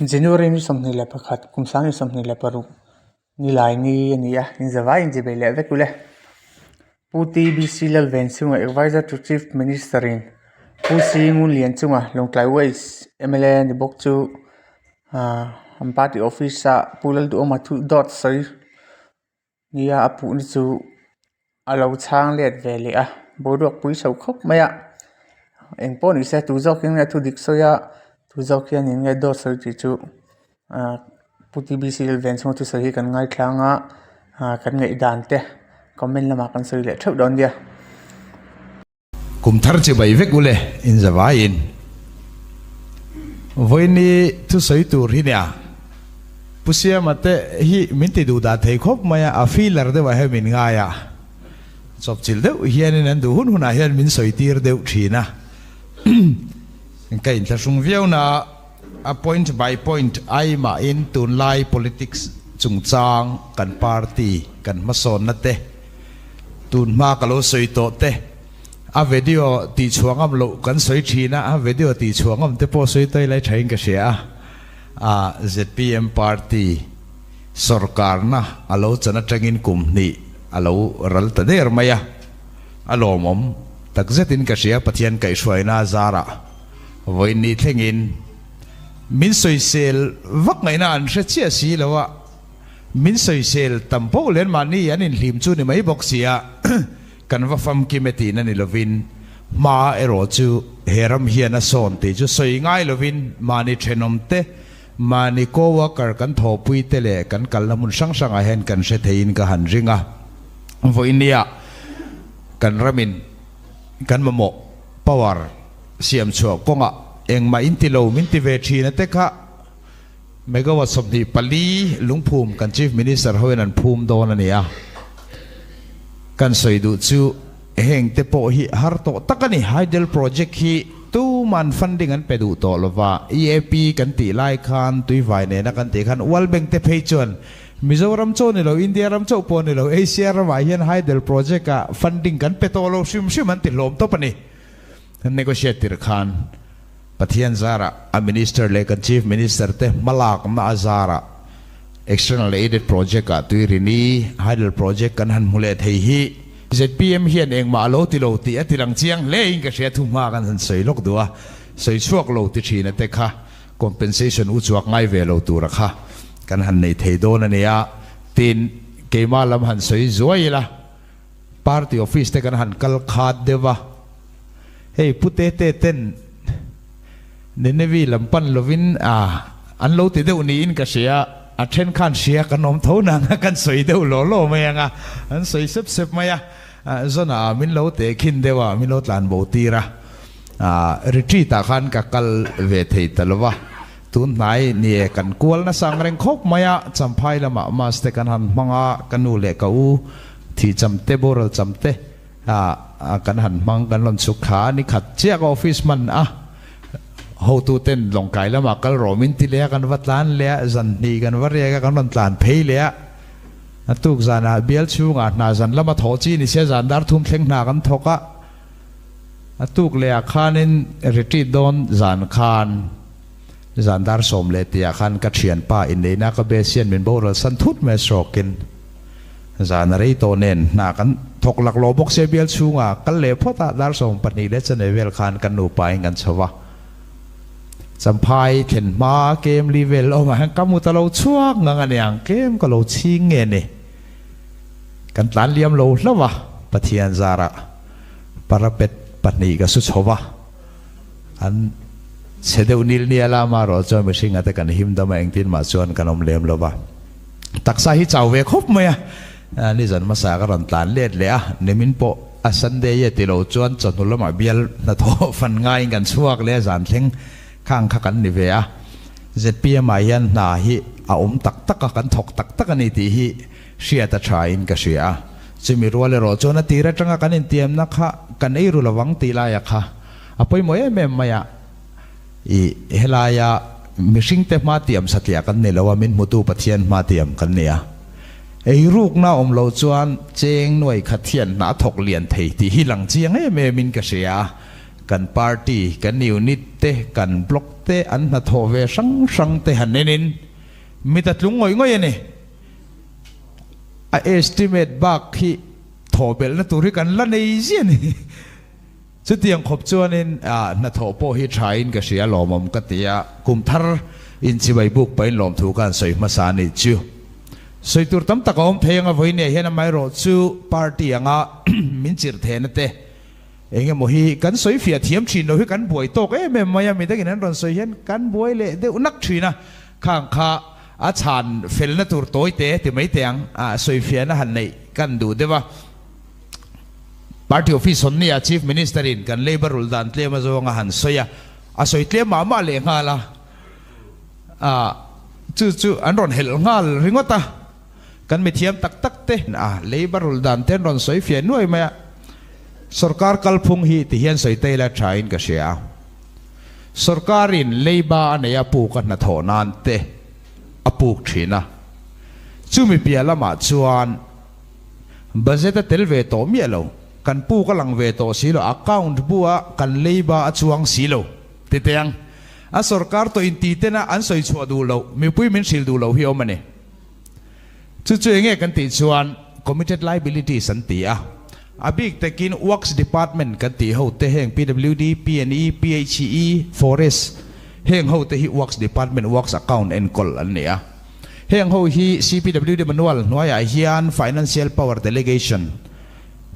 January ni somni le pakhat kumsang ni somni le paru ni lai ni ania in zawai in jibe le vekule pu TBC Lalvenchhunga advisor to chief minister in pu C.Ngunlianchunga longtlai ways MLA ni bok chu party office sa pulal du oma thu dot sai nia apu ni chu alo chang let ve le a bodok pui sau khop maya engpon ni se tu jok ing thu dik soya tu jok hian in nge dot sai ti chu pu TBC Lalvenchhunga tu sai kan ngai thlanga kan ngei dan te comment lama kan soi le thau don dia kum thar che bai vek ule in zawain voini tu soi tur hi nia pusia mate hi minti du da thei khop maya a feeler de wa he min nga ya chop chil de hian in du hun huna hian min soi tir de thina kai ta sung viau na a point by point ai ma in tun lai politics chung chang kan party kan mason na te tun ma ka lo soi to te a video ti chuangam lo kan soi thina a video ti chuangam te po soi toi lai thain ka sia a ZPM party sarkar na alo chana tangin kum ni alo ral ta der maya alo mom tak zetin ka sia pathian kai shwaina zara voi ni thlengin min soi sel vak ngai na an hre chia si lawa min soi sel tampo len mani anin hlim chu ni mai bok sia kan va fam kimeti na ni lovin ma ero chu heram hian a son ti chu soi ngai lovin mani thenom te mani ko worker kan tho pui te le kan kalnamun sang sang a hen kan se thein ka han ringa voinia kan ramin kan mamo power siam chu konga engma intilo minti ve thina te kha megawatt somni pali lungphum kan chief minister hoin an phum don ania kan soidu chu heng te po hi har to takani hydel project hi tu man funding an pedu to lova EAP kan ti lai khan tui vai ne na kan ti khan world bank te phei chon Mizoram cho ni lo India ram cho po ni lo Asia ram hian hydel project ka funding kan petolo shim an ti lom to pani negotiator khan pathian zara a minister le kan chief minister te malak ma azara external aided project ka tuirini hydel project kan han mule thei hi ZPM hian engma lo ti atirang chiang le in ka ria thuma kan han sei lok duwa sei chuak lo ti thina te kha compensation u chuak ngai ve lo tu ra kha kan han nei thei don ania tin keima lam han sei zoila party office te kan han kal khat dewa hey pute te ten nenevi lampan lovin an lo ti deuh ni in ka sia a then khan sia kanom thona kan soi deuh lo mayanga an soi sep maya zona min lo te khin dewa min lo tlan bo tira retreat a khan ka kal ve thei talwa tun nai ni kan kual na sang reng khop maya champhai lama mas te kan han manga kanu le ka u thi chamte boral chamte kan han mang kan lon sukha ni khat chia office man how to ten long kai lama kal romin ti le kan watlan le zan ni kan waria kan lon tlan phei le atuk zana bial chunga na zan lama thochi ni se zan dar thum thleng na kan thoka atuk le khanin retreat don zan khan zan dar som le tia khan ka thian pa in nei na ka be sian min boral san thut me srokin zan rei to nen na kan thok lak lo bok se bial chunga kal le phota dar som pani le chane vel khan kan nu pa ngan chawa sampai ken ma game level o ma kamu talo chuak ngang aniang game ka lo ching nge ne kan tlan liam lo hlawa pathian zara parapet patni ka su chowa an sedeu nil ni ala ma ro cho me singa te kan him da ma engtin ma chuan kanom lem lowa taksa hi chawwe khop maya ni zan ma sa ka ran tlan let le a nemin po a sunday ye ti lo chuan chanulama bial na tho fan ngai kan chuak le zan thleng khang khakan ni ve a ZPM hian na hi a tak kan thok tak ani ti hi ria ta tha in ka ria chimi ruale ro chona tira tanga kan in tiam na kha kan ei ru lawang ti la ya kha apoi mo em maya i helaya mishing te ma tiam satya kan ne lawa min mutu pathian ma tiam kan nia ei ruk na lo chuan cheng noi khathian na thok lian thei ti hi lang chiang min ka ria กันปาร์ตี้กันนิวนิตเตกันบล็อกเตอันนัทโฮเวสังเตหันนินมิตัดลุงง่อยนี่estimate บักที่ทอเบลนัตุริกันละในเสียนี่สุดที่ยังขบจวนินนัทโฮโปฮิชายน์ก็เสียหลอมมกติยากุมทาร์อินสิบบุกไปหลอมถูกกันสวยมาสานิจูสวยตัวตั้มตะกอมเทียงเอาไว้เนี่ยเห็นไหมรถจูปาร์ตี้ยังมินจิร์เทนเตเองโมฮีกันสวยเฟียเทียมชินโดยกันบวยโตกเม่ไม่ยังมีแต่กินนั้นรอนสวยเห็นกันบวยเลยเดี๋ยวนักชีนะข้างข้าอาจารย์เฟลนัตัวโตยเตะที่ไม่เตียงสวยเฟียนะหันในกันดูเดี๋ยวว่าปาร์ตี้ออฟฟิศส่วนนี้ชีฟมินิสเตอร์กันเลเบอร์รุลดันเตะมาจงหันสวยสวยเตะมาเลยงาละจู่อันรอนเฮลงาลริงวตากันไม่เทียมตักเตะเลเบอร์รุลดันเตะรอนสวยเฟียนุ่ยไหมสรการกัลพุงฮีที่เห็นสวยเตะและชายน์ก็เสียสรการินเลบาอันนี้ปูกันนัทโหนานเตะปูกทีนะจู่มีเปียละมาจวนบัจเจตเตลเวโตมีอะไรกันปูกำลังเวโตสิโลอัคาวน์บัวกันเลบาจวงสิโลติดยังสรการตัวอินทีเตนะอันสวยชัวดูโลมีปุ้ยมินสิลดูโลฮิโอมันเองจู่อย่างเงี้ยกันติดจวน committed liability สันติบิ๊กแต่กิน works department กันติเขาเตะแห่ง PWD PNE PHE forest แห่งเขาเตะที่ works department works account and call อันเนี้ยแห่งเขาที่ CPWD manual หน่วยอาเฮียน financial power delegation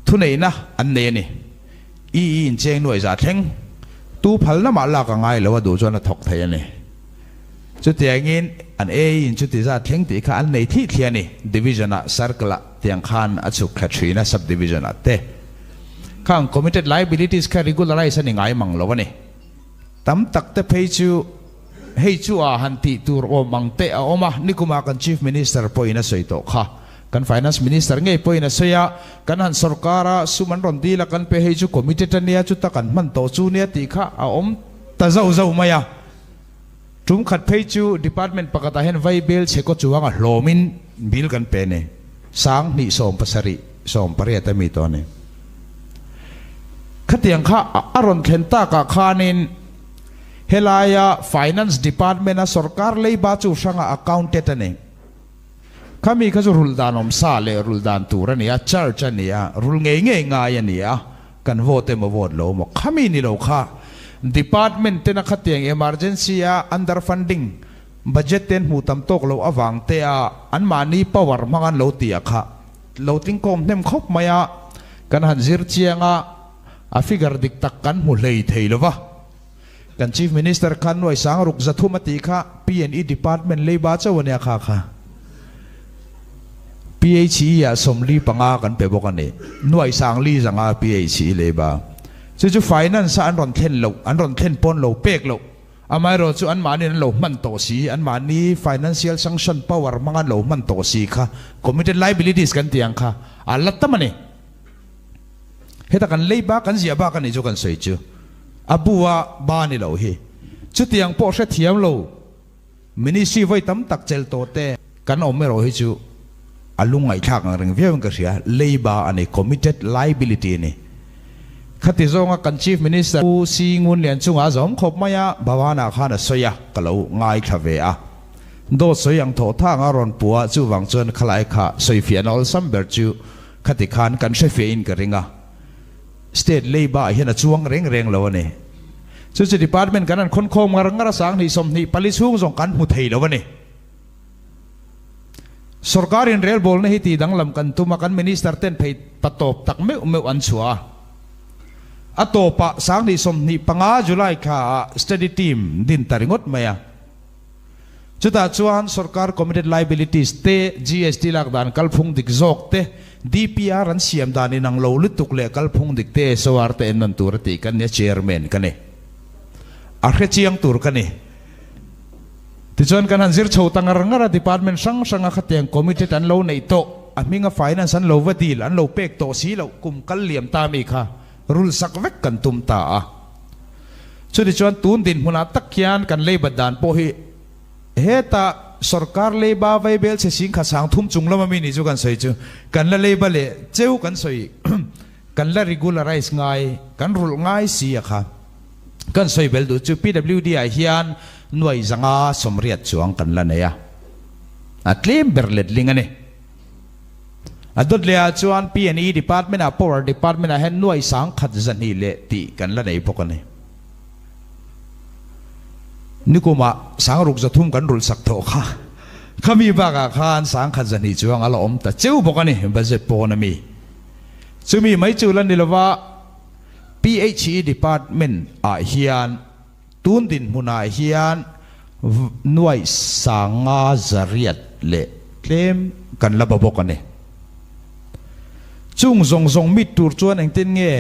ทุนไหนนะอันเนี้ยนี่อินเจงหน่วยจัดแห่งตู้พัลน้ำมันลากง่ายแล้วว่าดูจนถกไทยนี่จุดอย่างนี้อันอินจุดที่จัดแห่งที่ข้าอันไหนที่เทียนี่ division อะ circle เตียงขันอัดสุขชีนะ subdivision อะเต้ข้าง committed liabilities แค่ regularize นี่ง่ายมั่งแล้ววะนี่ตั้มตักเตะให้ชัวหันติตัวโอมังเตะออกมานี่กูมากัน chief minister ปอยนะสวยโตค่ะกัน finance minister ไงปอยนะสวยกันหันสรการะสุมันรอนดีละกันไปให้ชัว committed เนี่ยจุดตะกันมันโตจูเนี่ยตีค่ะอมตาเจ้ามาyaจุ่มขัดไปชัว department ปกติเห็นไวเบลเชก็ชัวงะโลมินบิลกันเป็นเนี่ยสังนิสมภาษาริสมปริยัติมีตัวเนี่ยขัดยังข้าอารมณ์เข็นตากะขานินเฮลายา finance department นะสรการเลยบาจูช่าง accountant เนี่ยข้ามีข้าจะรุลดานอมซาเลรุลดานตัวนี่อะ charge นี่อะรุลเงี้ยง่ายนี่อะกันโหวตมาโหวตโลมข้ามีนี่โลค่ะ department เต็นขัดยัง emergency อะ underfunding budget เต็นหูตั้มโตกโลอวังเตะอันมานี่ power มังอันโลตีอะค่ะโลติ้งคอมเต็มครบไหมอะกันหันซิร์เชียงอะfigure ดิกตักกันหูเลยเทยลวะกัน chief minister ขันหน่วยสังรุกจัตุมติค่ะ PNE department เลยบ้าเจ้าวันนี้ค่ะ PHE อะสมรีปังอากันไปบอกกันนี่หน่วยสังลีสังอา PHE เลยบ้าจู่ finance อันรอนเทนโลอันรอนเทนปนโลเปกโลอามาโรจู่อันมานี่นั่นโลมันโตสีอันมานี่ financial sanction power มังอันโลมันโตสีค่ะ committed liabilities กันเตียงค่ะอันลัตตมันนี่เหตุการณ์เลยบ้ากันเสียบ้ากันนี่จู่กันสวยจู่อาบัวบ้านนี่เราเฮจุดที่ยังพอเสียเทียมเรามินิซีไว้ตั้มตักเจลโตเตกันอมไม่เราเฮจู่อาลุงไอ้ข้างเรื่องเวียนกันเสียเลยบ้าอันนี้ committed liability นี่ขัดที่จงกัน chief minister C.Ngunlianchungaจอมขบมายาบ่าวนาข้านะสวยกะเราง่ายขวีโดสวยยังโถทางอารอนปัวจู่วังจวนขลายข้าสวยเฟียนอลซัมเบอร์จู่ขัดที่ขานกันเชฟเฟียนกันริงstate labor เห็นช่วงเร่งแล้วนี่จู่ department กันนั้นคนโคมงานสังนี่สมนี่ผลิตช่วงส่งกันมุทัยแล้วนี่สรการินเรลบอลนี่ที่ดังลำกันตุมากัน minister เต้นไปปตบตักไม่อันชัวอัตโตปะสังนี่สมนี่ปังอาจุไลค่ะ study team ดินตาริงดไหมจุดจวนสรการ committed liabilities เต GST ลักดานกัลพุงดิกจอกเตDPR อันเสียมดานินังโลลุตุกเล่กัลพงดิกเตสวาร์เตนันตูรติกันเนี่ย chairman กันเนี่ยอาเคจียังตูรกันเนี่ยที่จวนกันหันซิร์ชาวตังรังระ department สังขัดยัง committed อันโลในโตอันมิง finance อันโลวดีลอันโลเปกโตสีโลกุมกัลเลียมตามีค่ะรูลสักเวกกันตุมตาจุดที่จวนตูนดินหุนาตักยานกันเลยบัดดานโพหิเฮตาสรการเลยบ้าไวเบลเสียสิงข้าสังทุ่มจุงแล้วมันมีนิจุกันสวยจูกันละเลยบเล่เจ้ากันสวยกันละ regularizeง่ายกันรูลง่ายเสียค่ะ กันสวยเบลดูจู PWD ไอเฮียนหน่วยสังอาสมเรียดช่วงกันละเนี่ยอัดเลี้ยมเบรเลดลิงอันนี้อัดดุดเลียจวน P&E Department อ่ะ Power Department อ่ะเห็นหน่วยสังขัดจันนี่เละตีกันละเนี่ยพวกกันนี่นี่กูมาสังรุกจะทุ่มกันรุลสักโตค่ะขามีบ้าข้านสังขัดจันนี่จวงอะไรอมแต่เจ้าพวกกันนี่บัจเจตโปนมีจะมีไม่จูลันนี่ละว่า PHE Department อาเฮียนตุนดินมุนาเฮียนหน่วยสังอาจเรียดเละเคลมกันละบบกันนี่จุงซงมิดตูร์จวนเองตินเงี้ย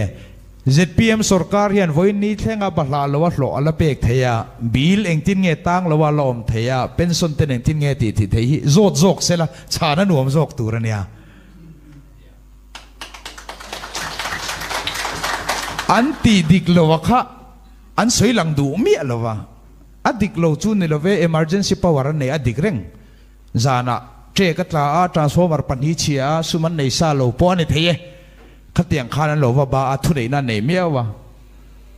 ZPM สรการเฮียนวันนี้แท่งอาบัลลาลวัดหล่อละเปกเทียบิลเองตินเงี้ยตั้งละว่าลอมเทียเป็นส่วนเต็นเองตินเงี้ยตีเทียโจกเสละชาหนวมโจกตูระเนี่ยอันตีดิกโลวะค่ะอันสวยหลังดูมีอะไรวะอันดิกโลจูนนี่ละเว emergency power เนี่ยอันดิกเร่งจานะเจกัตลา transformer ปัญหาเชียสุมันในซาโลปอนี่เทียขัดยังขานันโลวะบ้าทุเรศนั่นเนี่ยมีวะ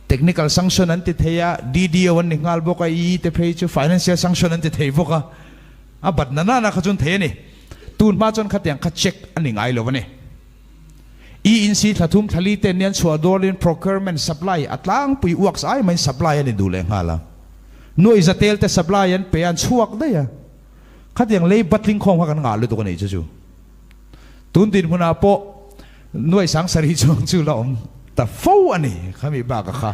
technical sanction นั่นเทีย DDO วันนี้งาลบอกไอ้เตเพย์จู financial sanction นั่นเทียบอกอ่ะบัดนั้นนะขจุนเทียนี่ตูนมาจนขัดยังขัดเช็คอันนี้ไงเลยวะเนี่ยอินซีถ้าทุ่มทะเลเตนียนชัวดอลิน procurement supply อัตลังปุยอวกสายมัน supply อันนี้ดูเลยฮะละหน่วยจะเตลแต่ supply อันเปียนชัวกได้ยังขัดยังเล่บัตลิงคงพักกันงาเลยตัวกันนี้จู่ตุนดินพุนาโปหน่วยสังสารีจงจู่เราแต่ฟูอันนี้ข้ามีบากะค่ะ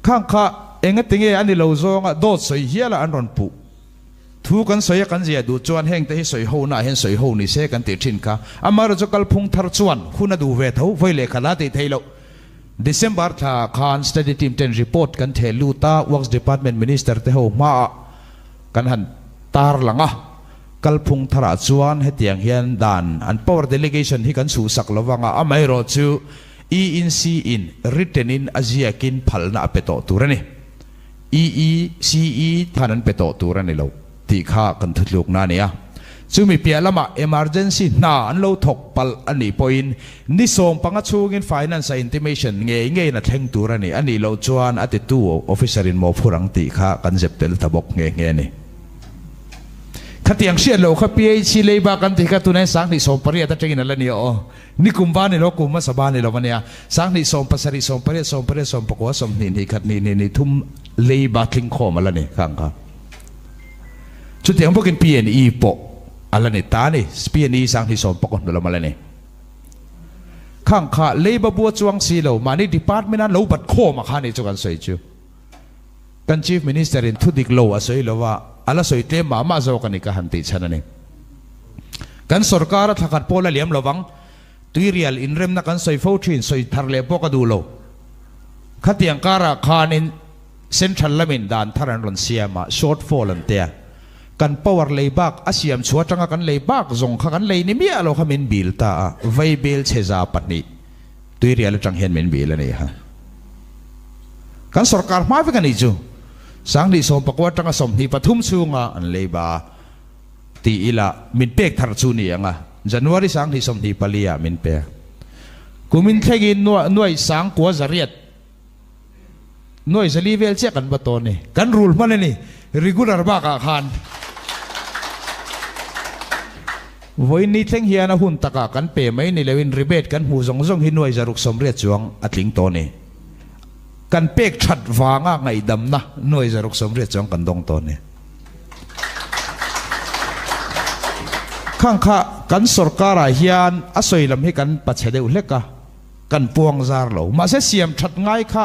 ข้างข้าเองก็ติงอันนี้เราโซ่ก็โดดสวยเฮียละอันรอนปุทุกันสวยกันเสียดูจวนแห่งแต่ให้สวยหูน่าเห็นสวยหูนี่เสกันติดชินค่ะอามาเราจะกัลพุงทาร์จวนคุณดูเวทเอาไว้เลยขนาดที่เทโลDecember ถ้าคาน study team 10 report กันเทลูตา works department minister เทเอามากันหันตาร์หลังอ่ะกัลพุงทาร์จวนให้เตียงเฮียนดานอัน power delegation ที่กันสู่สักละวังอ่ะไม่รอจูin written in อาเซียกินพัลน่ะเปโตตัวนี่ EECE ท่านั้นเปโตตัวนี่เราที่ข้ากันทุกลูกนั่นเนี่ยซึ่งมีเปียละมา emergency น่าอันเราถกปัลอันนี้พอยน์นี่ส่งปังกัดชูกิน finance intimationเงี้ยน่ะแทงตัวนี่อันนี้เราจวนอัติตัว officer in มอฟูรังตีข้ากันเจ็บเตลตะบกเงี้ยนี่ขัดยังเชื่อเราข้าพี่ชิเลยบากันที่ข้าตัวนี้สังที่ส่งปริยัติจริงนั่นแหละเนี่ยอ๋อนี่กุมบ้านนี่เรากุมมาสบานนี่เราวันนี้สังที่ส่งปัสสริส่งปริยัติส่งปกว่าส่งนี่ขัดนี่ทุ่มเลยบาทิ้งคอมาแล้วนี่ข้างครับชุดที่ของพวกกิน P&E ปกอะไรนี่ตานี่ P&E สังที่ส่งปกเรามาแล้วนี่ข้างข้าเลยบาบัวจวงสีเรามานี่ department นั้นเราบัดโคมาข้านี่จุกันสวยจูกัน chief minister อินทุดิกโลอาศัยเราว่าอะไรสวยเต็มมาจะกันนี่ก็หันติดฉันนี่กันสรการถ้าขัดโพลเลี้ยมระวังตุยเรียลอินเรมนักกันสวยฟูชินสวยทาร์เลปก็ดูโลขัดยังการะคานินเซ็นทรัลเลมินดานทารันรอนเซียมาช็อตฟอลลันเตียกันพาวเวอร์เลยบักอาเซียมชัวจังกันเลยบักจงกันเลยนี่มีอะไรเขาเมนบิลตาไวเบลเชซาปัตนีตุยเรียลจังเห็นเมนบิลนี่ฮะกันสรการมาฟิกันนี่จูสังที่สมปกว่าจังสมที่ปฐุมซูงอันเลยบาตีอิละมินเปกทาร์จูนี่ยังอ่ะจันวารีสังที่สมที่ปลียมินเปกกูมินแค่กินหน่วยสังกัวจริตหน่วยสลีเวลเช็คกันบัตโตนี่กันรูลมันนี่regular บ้ากันขันวันนี้เท่งเฮียนะหุ่นตะกากันเปย์ไม่นี่เลวินรีเบตกันหูจงหินหน่วยจะรุกสมเรียจวงอัดลิงโตนี่กันเปกชัดวางอ่ะไงดำนะหน่วยจะรุกสมเรียจวงกันดงโตนี่ข้างข้ากันสรการเฮียนอาศัยลำให้กันปัจเจเดอุเล็กกันปวงซาร์โลมาเสียมชัดง่ายค่ะ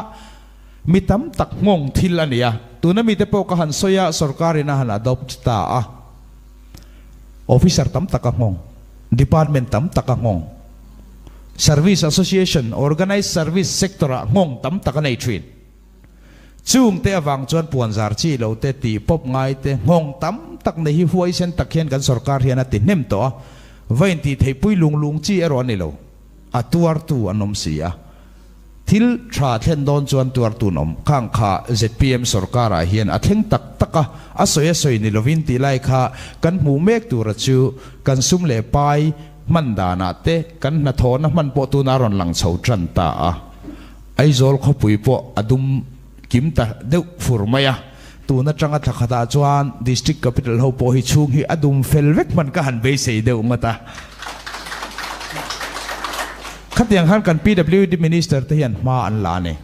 มีตั้มตักงงทิลอันนี้ตัวนั้นมีแต่พวกหันสอยสรการินะหันอดอปตาออฟฟิเซอร์ตั้มตักงงดีพาร์ตเมนต์ตั้มตักงง Service Association Organized Service Sector งงตั้มตักในทรีนจุงเตะวังจวนปวนซาร์ชีเราเตะตีปบไงเตะงงตั้มตักในหิวไอเซนตักเขียนกันสรการเฮียนติดเนิ่มตัววันที่เทปุยลุงจีอรอนี่เราตัวตัวอนมเสียทิลชาเทนโดนจวนตัวตุนอมข้างข้า ZPM สรการเฮียนเทงตักตักอาศัยนิลวินตีไลข้ากันหมู่เมกตัวระจูกันซุ่มเล่ไปมันดานาเตกันนาทอนมันปตุนารอนหลังเฉาจันตา ไอ้โจลเขาปุยปออดุมกิมตาเดือดฟูร์มายะตัวนัดจังทักขตาจวนดิสตริกแคปิตอลเขาปอฮิชุงฮิอดุมเฟลเวกมันก็หันไปเสียเดือดมาตาขัดยังหันกัน PWD Minister ที่ยันมาอันลาเนี่ย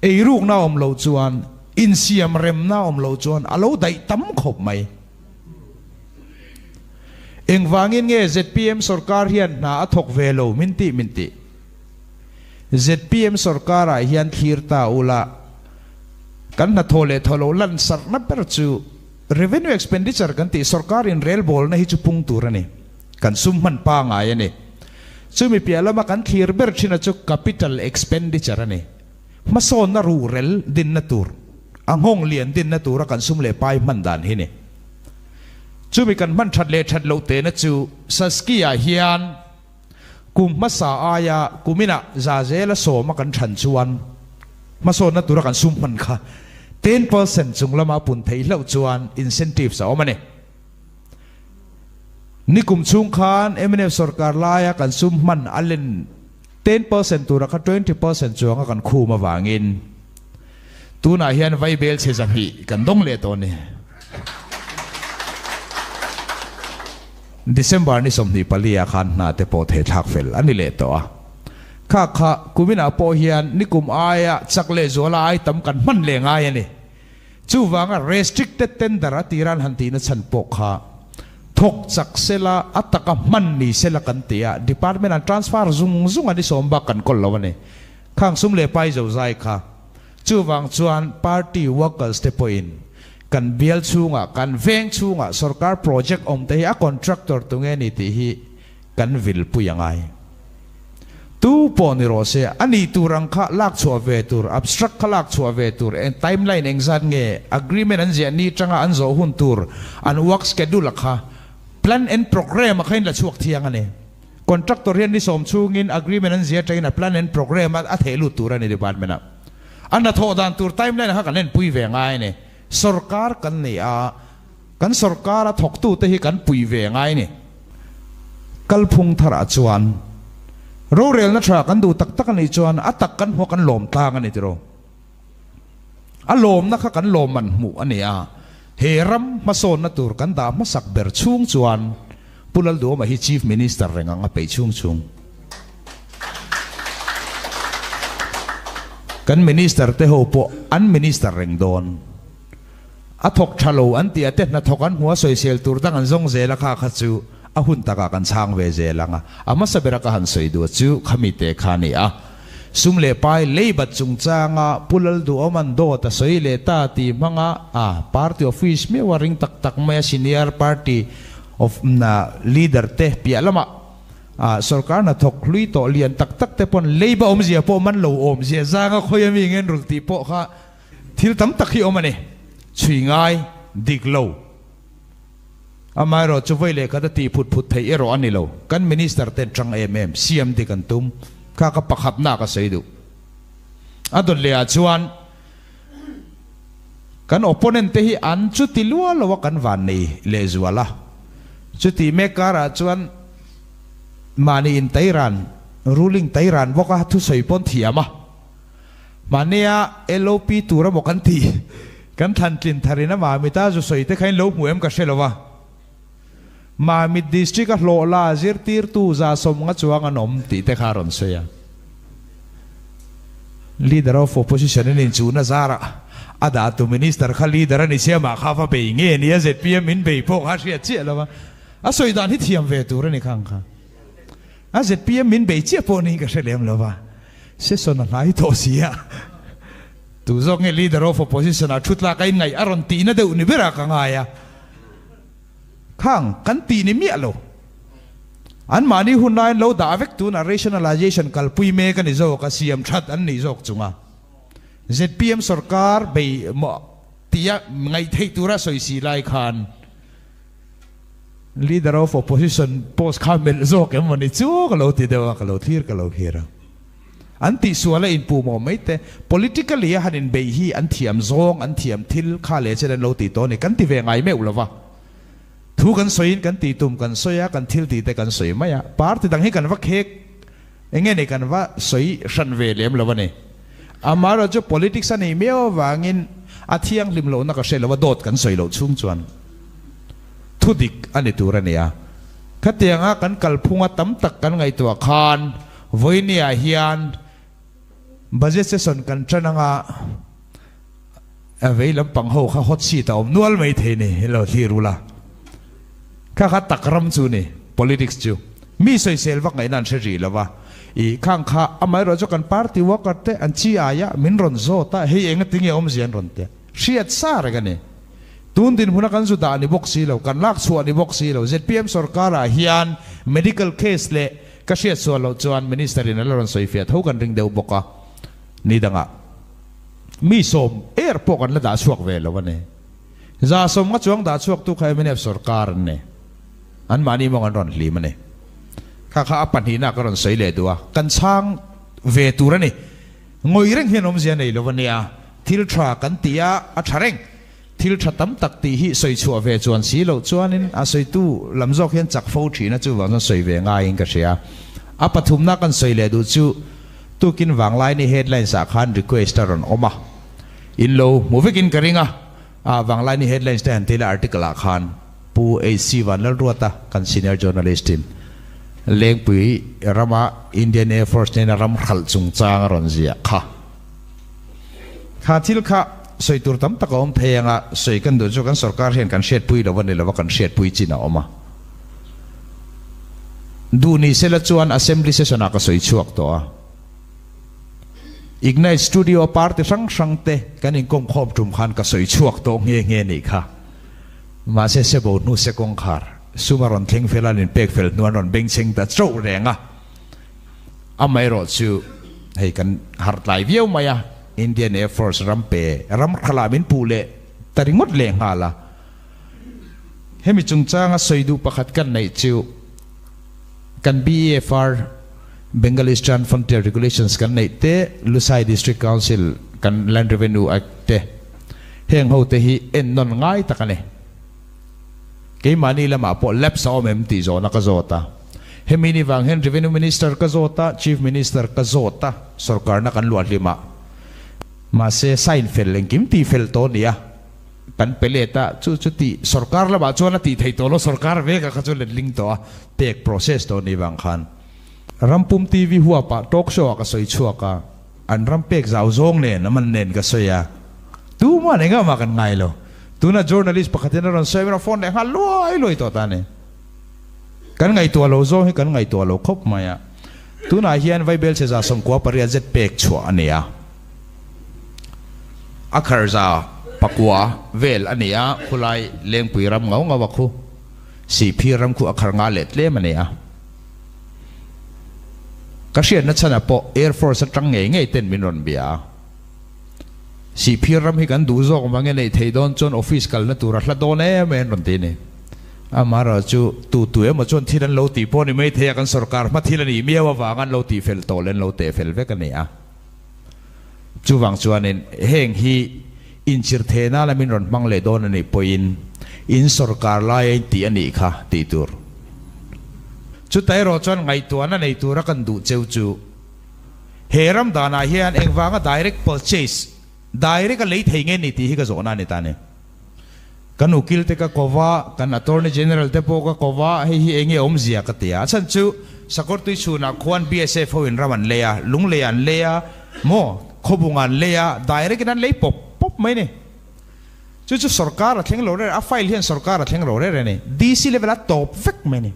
ไอ้ลูกน้าอมเหลาจวนอินเซียมเร็มน้าอมเหลาจวนอโลได้ตั้มขบไหมเอ็งวางินเงี้ย ZPM สรการเฮียนน่าทกเวโลมินติ ZPM สรการเฮียนขีร์ตาอุละกันน่ะทอเลทอโลลันสัรนับเปรจู revenue expenditure กันติสรการอินเรลบอลนะฮิจุพุงตัวนี่กันซุ่มมันปางายนี่ซึ่งมีเปียละมากันขีร์เบอร์ชินาจุ capital expenditure นี่มาโซนน่ะรูเรลดินน่ะตัวอังห้องเลียนดินน่ะตัวกันซุ่มเล่ไปมันด่านฮินี่จู่มีกันมันชัดเล็ดโลเตนะจู่สัสกี้อาเฮียนกุมมาสาอายากุมินะซาเซละโซมากันฉันชวนมาโซนนะตัวกันซุ่มมันค่ะ10% จุงละมาปุ่นไทยเล่าชวน incentive สาวมันเนี่ยนี่กุมชุงคานMNF สรการลายกันซุ่มมันอันเล่น10% ตัวกัน20% จวงกันคู่มาวางินตัวน่าเฮียนไวเบลเซซัมฮีกันดงเล่ตัวนี้December นี่สมนิปลีอาคารนาเตโปเททักเฟลอันนี้เละตัวข้ากุมินาโปเฮียนนี่กุมอายะจักเลโซลาไอตั้มกันมันเลงไงนี่จู่ว่าง restricted tender ตีรันหันตีนัชันโปข้าทกจักเซลาอัตตะมันนี่เซลกันเตีย Department and Transfer ซุงอันนี้สมบักกันคนละวันนี้ข้างซุมเลไปเจ้าใจข้าจู่ว่างจวน Party Workers เตโปอินกันเบียลชูงะกันเวงชูงะสรการโปรเจกต์อมเทียคอนแทรคเตอร์ตรงนี้ที่ฮีกันวิลปุยังไงตู้ปนิโรเซอันนี้ตูรังข้าลากชัวเวตูร์อับสตรักข้าลากชัวเวตูร์ไทม์ไลน์เองซันเงี้ย agreement อันเจนี่จังอันโซหุนตูร์อัน work schedule ละค่ะ plan and program มาขึ้นละช่วงเที่ยงอันนี้คอนแทรคเตอร์เรียนที่สมชูงิน agreement อันเจจังนะ plan and program อันเทลุตูร์อันนี้ดีบาร์เมนะอันนั้นโทษดันตูร์ timeline นะกันเล่นปุยเวงไงเนี่ยสรการกันเนี่ยกันสรการถกตู้เตหิกันปุยเวงไงเนี่ยกัลพุงทราจวนโรเรลนัทรากันดูตักกันในจวนอัตักกันหัวกันหลอมตากันนี่ทีโรอารมณ์นะคะกันหลอมมันหมู่อันนี้เฮรัมมาโซนนัตูร์กันดามาสักเบอร์ชุ่งจวนปุลลดูมาฮิชีฟมินิสเตอร์เร่งงาไปชุ่งกันมินิสเตอร์เตโฮโปอันมินิสเตอร์เร่งโดนอัทกชะโลอันตีอันเตนัทกันหัวสวยเซลตูร์ตั้งอันซงเซลข้าขัดจูอาหุ่นตะกันช่างเวเซลังอามาสเบรักหันสวยดูจูขมิเตขานี่ซุมเลไปเล่บัดจุงจางปุลลดูอมันโดตะสวยเลตาตีมังparty office ไม่ว่าริงตักไม่ซีเนียร์ party of leaderเตะเปียละมาสรการนัทกลุยโตเลียนตักเตปนเล่บอมเสียปมันโลอมเสียจางคอยมีเงินรุตีปค่ะทิลตั้มตักขี้อมันเนี่ยช่วยง่ายดิกโลอามาเราจะไว้เลยก็จะตีพุดไทยเอรอันนี้โลกันมินิสเตอร์เต็นจังซีเอ็มดิกันตุ้มข้าก็ปักหับหน้าก็ใส่ดูอันนั้นเลยชวนกันโอปเนนต์ที่อันจุดที่ลัวละว่ากันวันนี้เลจวละจุดที่เมการะชวนมานี่อินไต้รันrulingไต้รันว่าก็ทุสอยปนเทียมมาเนี่ยLOPตัวเราบอกกันทีกันทันจินทารินะมามิตาจุสอยแต่ใครลบหวยมันก็เชลวะมามิดดิสตริกโลลาเจอร์ตีร์ตูซาสมงัดจวงอันอมตีแต่คารอนเสีย leader of opposition นี่จูน่าซาระอาดาตุมินิสเตอร์ข้า leader นี่เสียมาข้าฟ้าไปเงี้ยนี่ZPM มินไปพวกข้าเสียเจี๊ยแล้ววะสวยดานที่เทียมเวตูร์นี่ข้างข้าZPM มินไปเจี๊ยพวกนี้ก็เฉลี่ยมแล้ววะเสียส่วนไหนโตเสียตัวจงเงี้ย leader of opposition ชุดละกันไงอารอนตีน่าเดือดนี่เบรักไงข้างกันตีนี่มีอะไรอันมานี่หุ่นนายเราด่าเวกตัวน่ะ rationalization กัลปุยเมกันนี่โจกเสียมชัดอันนี้โจกจุงZPM สรการไปตีไงเทตัวระสวยสีไลคาน leader of opposition post ข้ามเมลโจกยังวันนี้จูก็เราตีเดียวก็เราทีร์ก็เราเฮียร์อันที่ส่วนละอินปูมอไม่แต่ politically ฮันอินเบฮีอันเทียมซองอันเทียมทิลข้าเลเชนเราตีตัวนี่กันตีเวงไงไม่อุลวะทุกันสวยกันตีตุ่มกันสวยกันทิลตีแต่กันสวยไหมปาร์ตี้ดังให้กันว่าเค้กเงี้ยนี่กันว่าสวยชันเวเลียมแล้ววะนี่ มาเราจะ politics อันนี้ไม่เอาวางินอาเที่ยงริมโลนักเสลว่าโดดกันสวยโลชุ่มจวนทุดิกอันนี้ตัวระเนี่ยขัดเตียงกันกัลพุงตั้มตักกันไงตัวคานวันนี้เฮียนบัจเจสนกันจันงาเวลาปังหูข้าฮอตชีตอมนวลไม่เทนี่เราที่รู้ละข้าขัดตักรำจูนี่ politics จูมีสวยเซลว่าไงนั่นเฉยๆแล้ววะอีข้างข้าอเมริกากันปาร์ตี้ว่ากันเตอันชีอายะมินรอนโซตาเฮียเองติงเออมเสียนรอนเตะเชียดซาร์กันนี่ตุนดินพุนักกันสุดานิบกซีเรากันลักส่วนนิบกซีเรา ZPM สร์การเฮียน medical case เละก็เชียดส่วนเราจวนมินิสเตอร์นั่นเราสวยเฟียเท่ากันริงเดียวบกะนี่ดังอ่ะมีสมพวกกันละด่าชวกเวลวันนี้จะสมก็จวงด่าชวกตุกใครไม่เนี่ยสร์การเนี่ยอันมานี่มองกันรอนหลีมันเนี่ยข้าปัญหาหนักก็รอนสวยเลยตัวกันช่างเวตูระนี่งอยเร่งเห็นอมเสียในละวันนี้ทิลทรากันตียอัชเร่งทิลทราตั้มตักตีหิสวยชัวเวจวนสีเราจวนนินอาศัยตู้ลำจอกเห็นจักฟูชีนะจู่ว่าจะสวยเวง่ายก็เสียปฐุมนักกันสวยเลยดูจู่ตู้กินวางไลน์ใน headline สาขา request รอนออกมาอินโลมูฟิกินกระริงวางไลน์ใน headline แต่เห็นทีละ article อาคารปูACวันแล้วรัวตากัน senior journalist เลี้ยงปุยรามา Indian Air Force เนี่ยรำขัลจุงจางรอนเสียข้าที่ลูกข้าสวยตัวตั้มตะกอมเทียงสวยกันดูจกันสรการเห็นกันเช็ดปุยแล้ววันนี้เราว่ากันเช็ดปุยจีน่าออกมาดูนี่เสร็จจวน assembly session ก็สวยชวกตัวอีกในสตูดิโอปาร์ตี้สังเตกันอิงกงคอมจุ่มขันก็สวยชวกตัวเงี้ยนี่ค่ะมาเสบนูเสกงคาร์สุมารอนเทงเฟลานินเป็กเฟลนวลรอนเบงเชงแต่โจ้แรงไม่รอดชูให้กันหาร์ไลฟ์เยี่ยมไหมอินเดียนแอร์ฟอร์สรัมเปรัมขลามินปูเล่แต่ริงหมดแรงหาละให้มีจุงจ้างสวยดูประคัดกันในชูกัน BFR Bengali Strand Frontier Regulations กันในเตลุไซ District Council กัน Land Revenue Act เตเฮงเขาเตhi เอ็นนนง่ายตะกันเนี่ยกี่มานี่ละมาพอเล็บซ้อมเอ็มตีโจนักโจตาเฮมินิวังเฮน Revenue Minister กโจตา Chief Minister กโจตาสรการนักการลวดลิมาเซไซน์เฟลเลงกิมตีเฟลโตนี่กันเปเลตาจุดที่สรการละบาจวนตีไทยโตโลสรการเวกก็จะเล่นลิงตัวเทค process ตัวนี้บางคันรำปุ่มทีวีหัวปะทอล์กโชว์ก็สวยชัวกะอันรำเป็กสาวซงเนี่ยน้ำมันเน้นก็สวยดูมันเองก็มากันไงล่ะดูน่ะ journalist ปกติน่ะเราใช้เวลาโฟนเนี่ยฮัลโหลตัวตาเนี่ยกันไงตัวเราซงให้กันไงตัวเราครบไหมดูน่ะเฮียนไวเบลเซซ่าส่งกัวปริยัติเป็กชัวอันนี้อัครซาปักกัวเวลอันนี้คุไลเลี้ยงปุยรำเงาวักคุสีพีรำคุอัครงาเล็ดเล่มันเนี่ยก็เชื่อนัชนะพอ Air Force จังเงยเต้นมินรอนเบียสีพิรำให้กันดูโจกมาเงี้ยในไทยดอนจนออฟฟิศกันแล้วตัวรัฐโดนเองไม่รอนตีนี่มาเราจูตัวมาจนที่นั่นเราตีพอนี่ไม่เทียกันสรการมาที่นั่นนี่มีว่าว่ากันเราตีเฟลโตเล่นเราเตะเฟลเวกันเนี่ยจูวังจวนนี่เฮงฮีอินชิร์เทน่าและมินรอนบังเลโดนนี่พออินสรการไล่ตีอันนี้ค่ะตีตัวจุดไอรอจนไงตัวนั้นไอตัวรักกันดูเจ้าจูเฮรัมดานาเฮียนเองวางก็ direct purchase direct ก็เลยทิ้งเงินนี่ที่ก็โจนานี่ตาเนี่ยกันอุกิลเตก็กว่ากัน attorney general เตปก็กว่าให้เองเองอมเสียกันเตียฉันจูสกอตตุชูนักควน BSF เขาอินรามันเลียลุงเลียนเลียโมขบุงันเลีย direct นั้นเลยปบไหมเนี่ยจูสรการเทงโลเรอไฟล์เฮียนสรการเทงโลเรเนี่ย DC level ตบเฟกไหมเนี่ย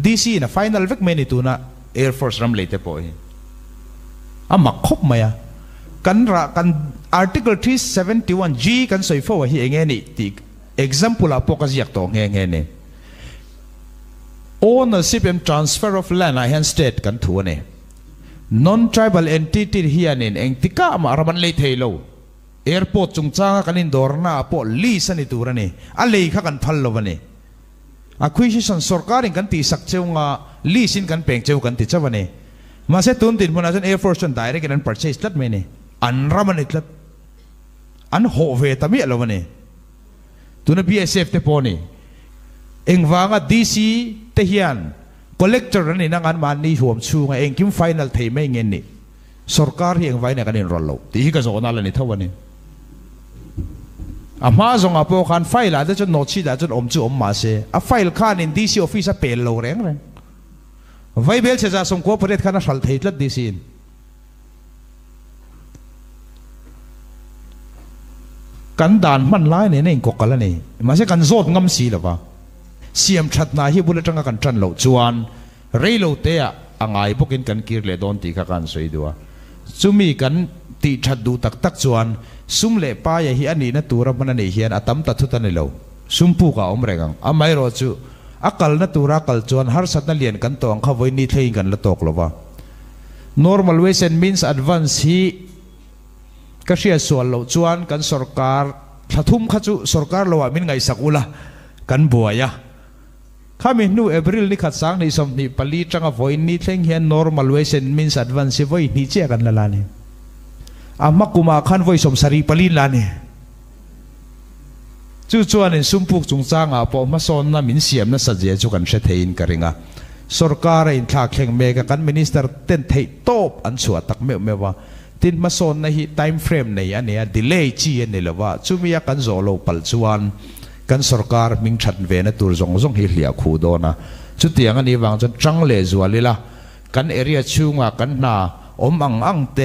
DC นะ final เวกเมนิตูนะ Air Force รำเลยเตปอยมักคบไหมกัน Article 371G กันสอยฟ้าว่าเงี้ยนี่ที่ example อะพวกก็อยากตัวเงี้ยนี่ ownership and transfer of land เห็น state กันทั่วเนี่ย non tribal entity เฮียนี่เองที่ก้ามารามันเลยเทโล airport จงจ้างกันอินดอร์น่ะพวก lease นี่ตัวนี่อะไรข้ากันพัลโลวันนี่acquisition สรการอินกันตีสักเจ้างาลีสินกันเป่งเจ้ากันติดเจ้าวันนี้มาเสตุนติดมันอาจจะ Air Force จน direct กัน purchase ลัดไหมนี่อันรามันอิดลัดอันโหเวตามีอะไรวันนี้ตัวนั้น BSF เตปอนี่เองวางอ่ะ DC เทียน collector นี่นั่งอันมันนี่ห่วงชูงเองคิม final เทไม่เงินนี่ सरकार ही एंग वाई ने कने रोल लो ती ही का जोना ले नि थवनी अमा जोंग अपो खान फाइल आदे जो नोची दा जो ओम चु ओम मा से आ फाइल खान इन डीसी ऑफिस आ पेल लो रेंग रेंग वाई बेल से जा सम कोऑपरेट खाना साल थेट लत डीसीกันด่านมันไล่เนี่ยนี่กกกันแล้วนี่มาใช่กันโจดงำสีหรอวะเสียมชัดนาฮิบุลจังกันจันเหล่าจวนเรย์เหล่าเตะอ่างไอ้พวกกินกันกีร์เลดอนตีกันสวยดัวซุมีกันตีชัดดูตักจวนซุ่มเล่ป้ายฮีอันนี้นะตัวรับมันนี่เฮียนอัตมตัดทุตันเหล่าซุ่มผูกเอาอมเรงอ่ะไม่รอจูอักลนะตัวรักลจวนฮาร์สัตนั่นเลียนกันตัวอังเขาไว้นี่เทียงกันละตกหรอวะ normal ways and means advanceฮีก็เชื่อส่วนเราจวนกันสุรการถ้าทุ่มขจุสุรการเราว่ามินไงสักอุละกันบัวยะข้ามีนูเอเบริลนี่ขัดสังในสมนิปลีจังอวยนี่เท่งเฮียน normal ways and means advance ไว้นี่เจ้ากันละลานี่อามักกุมาขันไว้สมสรีปลีลานี่จู่จวนในสุ่มปุกจงจ้างพอมาสอนน่ะมินเสียมน่ะสัจเจจุกันเชตเฮินกันริงสุรการอินทักแข่งเมกกันมินิสเตอร์เต้นเทโตบอันสวดตักเมว่าตินมาโซนในไทม์เฟรมในอันนี้ดีเลย์จีนนี่แหละว่าจุมียกันโซโลปัลจวนกันสุรการมิงชัดเวนตัวจงฮิเลียคูโดนะจุดที่อันนี้วางจนจังเลจวลิละกันเอเรียชูงากันนาอมอังเต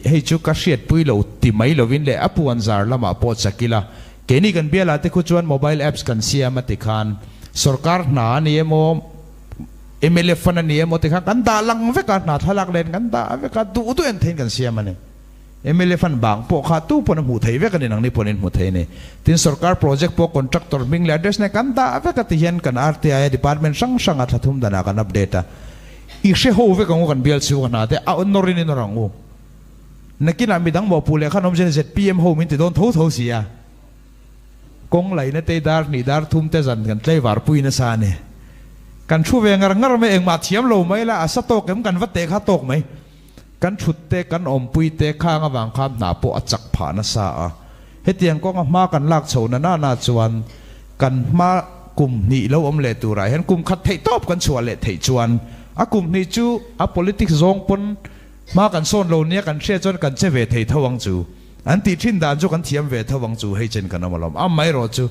ให้จุกเชียดปุยเราติไม่เราวินเล่อปวนซาร์ละมาปอดสักิละเกนี่กันเบียร์ละที่คุจวนโมบายแอปส์กันเสียมาติคานสุรการนานี่โมเอเมเลฟันนี่มติข้ากันตาลังเวกันนาทลักเล่นกันตาเวกันตู้ตู้เอ็นเทนกันเสียมันเนี่ยเอเมเลฟันบางพวกข้าตู้ปนหูไทยเวกันนี่นังนี่ปนหูไทยเนี่ยทีนสุรการโปรเจกต์พวกคอนแทคเตอร์มิงเลเดสเนี่ยกันตาเวกันที่เห็นกันอาร์ทีไอดีพาร์ตเมนต์ช่างอัตทุ่มดานากันอัปเดตอีกเชื่อหูเวกันกันเบียลซิวกันนาแต่เอานอรินินรังอูนักกินอามิดังบอกปูเลขนมเจนเซตพีเอ็มหูมินติโดนทูเสียกงไหลนั่นเตดาร์นี่ดาร์ทุ่มเตจันกันเตวาร์ปุยนสานี่กันช่วยงานไม่เองมาเทียมโลไหมล่ะสตอกเอ็มกันวัดเตะข้าตกไหมกันชุดเตะกันอมปุยเตะข้างวางข้ามหนาโปอจักผ่านสาเฮตียงก็มากันลากโฉนนาจวนกันมากลุ่มนี้แล้วอมเลตุไรเห็นกลุ่มขัดเทตบกันชวนเลเทจวนกลุ่มนี้จูpolitics ซองปนมากันโซนโลนี้กันเชื่อจนกันเชเวเททวังจูอันตีทิ้นดานจูกันเทียมเวทวังจูให้เจนกันเอามาล้อมไม่รอจู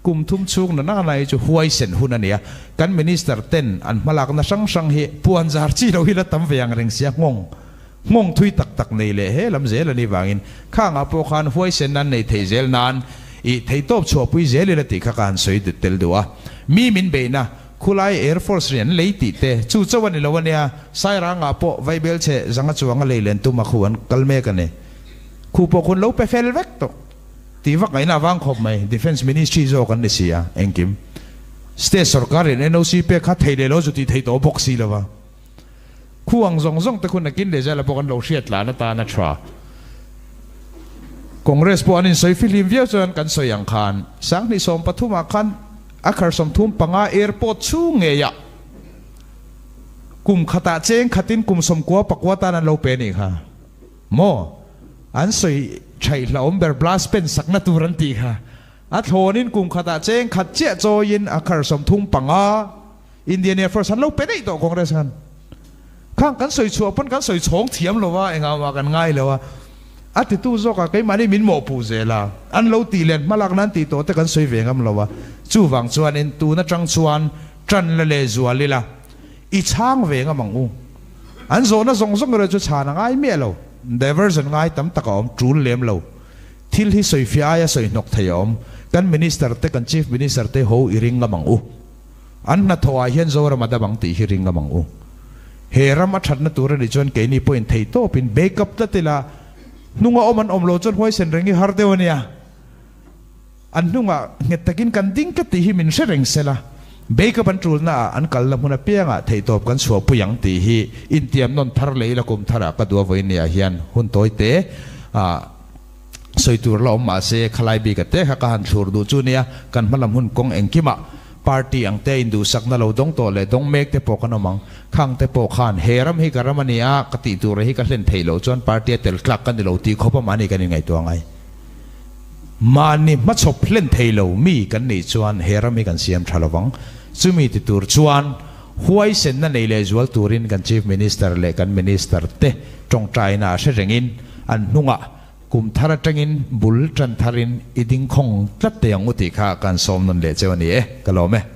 กลุ่มทุ่มชุกนั่นอะไรจูหวยเส้นหุ่นนี่กันมินิสเตอร์เต้นอันมาลักนั่งช่างเฮปวนจาร์จีเราฮิลตั้มเวียงเริงเสียงงทุยตักนี่เลยเฮลำเจลนี่วางินข้างอโปคานหวยเส้นนั้นในเทเจลนั้นอีเทตบชัวปุยเจลเลยติข้าการสวยเตลดัวมีมินเบนะคุไลแอร์ฟอร์สเรียนเลยติเตจู่เจ้าวันนี้เราวันนี้สายร่างอโปไวเบลเชจังจวงเลยเลนตุมาขวนกัลเมกันเนี่ยคูปคนเราไปเฟลเวกตตีวักไงน่าวางขบไหม Defense Ministry โจกันนี่สิเองกิม State สุรการเนี่ย NOC เป้ขัดเทเดโลจุดที่เทโตบ็อกซี่แล้ววะคู่อังซงแต่คุณนักกินเดจแล้วพวกกันเราเชียดหลานตาหน้าทราคอนเกรสพวกนี้ใส่ฟิลิปเวียจนกันใส่ยังคันสังนิสมปฐุมอาคันอาคารสมทุมปังอาแอร์พอร์ตชูเงียกลุ่มขัดเจงขัดตินกลุ่มสมกัวปักวัตานันเราเป็นอีกค่ะโมอันใส่ใช่เราอมเบอร์บลาสเป็นสักนัตุรันตีค่ะอัฐโหนินกลุ่มขัดเจงขัดเจ้าโจยินอาคารสมทุมปังอาอินเดียเนี่ยฟอร์สันเราเป็นไอ้ตัวคอนเกรสกันข้างกันสวยชัวปนกันสวยชงเทียมเลยว่าเองเอามากันง่ายเลยว่าอัติตู้โจกับไอ้มานี่มินโมปูเจล่ะอันเราตีเลนมาลักนั้นตีโตแต่กันสวยเวงกันเลยว่าจู่วังชวนเอ็นตูนัดจังชวนจันเลจวนเลยล่ะอีช่างเวงกันมังอูอันโซน่ะส่งเลยจะชาหนังไอ้เมียเราdiversion ง่ายตั้มตะกอมจูนเลี้ยมเราที่ที่สวยฟิอาสวยนกทยอมกัน minister เตกัน chief minister เตหูอิริงกันมังอูอันนัทวายเห็นโซรามาดบังตีฮิริงกันมังอูเฮรามาชัดนัตัวนี้จนเกนี่พอยน์ไทยโตเป็นเบกับตัดติละนุ่งเอามันอมโลจนห้อยเส้นเริงฮาร์เดวันเนียอันนุ่งเงตกินกันดิ้งกติหิมินเสริงเสละเบกับอันจูนน่ะอันกัลละมุนเปียงไทยโตกันชัวปุยังตีหิอินเดียมนนทาร์เลยละกุมทาระกดัวไว้เนียเฮียนหุ่นโตยเตสวยตัวเรามาเสคลายบีกันเตะข้ากันชูดูจูเนียกันมาลำหุ่นกงเองกิมะปาร์ตี้อังเตอินดูสักนั่นเราดงโตเลยดงเมกเตปกันอมังข้างเตปขันเฮรัมฮิการามันเนียกติตัวเรฮิกันเล่นไทยเราจนปาร์ตี้เตลคลักกันเราตีเขาประมาณนี้กันยังไงตัวไงมันนี่มัดชอบเล่นไทยเรามีกันนี่จวนเฮรัมฮิกันเสียมชาลวังซูมีติตัวจวน huai sen na nei le zual turin kan chief minister le kan minister te tong China se rengin an hnunga kum thara tangin bul tran tharin iding khong tlat te yang uti kha kan som nan le chewani e kalome